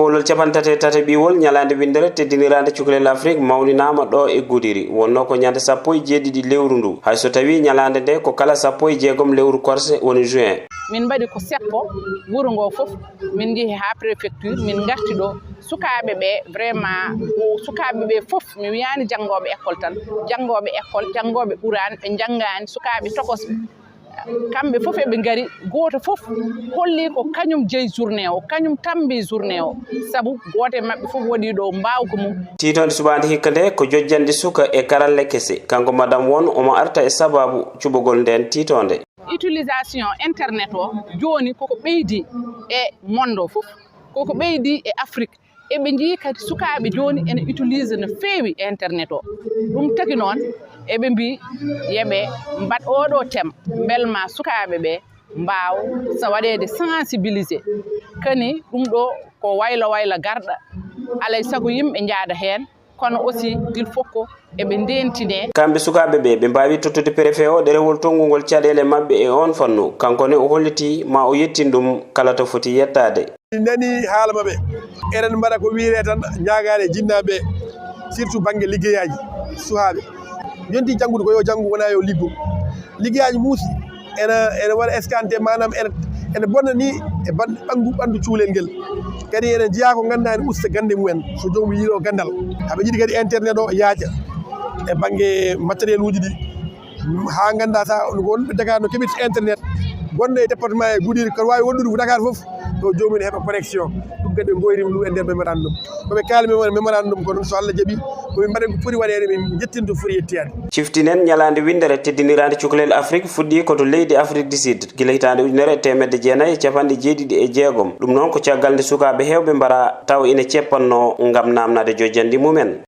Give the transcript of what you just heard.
kolol capantate tata biwol ñalaande winndere teddiniraande cukalel Afrik mawninaama ɗo e Gudiiri wonno ko ñande 17 lewru ndu hayso tawi ñalaande nde ko kala 16 lewru korse woni juin. Min mbaɗi ko seppo wuro ngo fof min jehi ha préfecture min garti ɗo sukaɓe ɓe vraiment sukaɓe ɓe fof mi wiyani janggoɓe école tan janggoɓe école janggoɓe ɓurani ɓe janggani sukaɓe tokosɓe kamɓe fof eɓe gari goto fof holli ko kañum jeeyi journée o kañum tambi journée o saabu goto e mabɓe fof waɗi ɗo mbawko mum. Titonde subade hikka nde ko jojjande suka e karalle kese kanko madame won omo arta e sababu cuɓogol nden titonde. Utilisation internet o joni koko ɓeydi e monde o fof koko ɓeydi e Afrique eɓe jii kadi sukaɓe joni ene utilise no feewi internet o ɗum tagi noon eɓe mbi yeɓe mbaɗ oɗo thème belma sukaɓe ɓe mbaw so waɗede sensibilisé kani ɗum ɗo ko waylo waylo garɗa alay saago yimɓe jaada hen kono aussi il faut ko eɓe ndentine. Kamɓe sukaɓe ɓe mbawi tottude préfet o ɗerewol tongugol caɗele mabɓe e on fannu kankone o holliti ma o yettin ɗum kala to foti yettade. Nani haala maɓe enen mbaɗa ko wiire tan ñagade jinnaɓe surtout banggue liggeyaji sukaɓe yonti janggude ko yo janggu wona yo liggo liggeyaji muusi ene waɗa escanté manam ene bonna ni e ɓandu cuulel ngel kadi enen jeeya ko ganduɗa ene usta gande mumen so jomum yiiɗo gandal haɓe jiiɗi kadi internet o yaaja e banggue matériel uji ɗi ha ganduɗa sa wonɓe Dakar no keɓirta internet gonɗo e département e Gudiiri ko wawi wondude ko Dakar foof to jomum heeɓa connexion ɗum kadi ɓe goyrima ɗum e nder mémorandum koɓe kalmi mémorandum ko ɗum so Allah jaaɓi komin mbaɗen ko foti waɗede min jettin to foti yettiyade. Ciftinen ñalaande winndere teddiniraande cukalel Afrik fuɗɗi koto leydi Afrique du Sud gila hitande 1976 ɗum noon ko caggal nde sukaɓe hewɓe mbara taw ina ceppanno ngam namnade jojjandi mumen.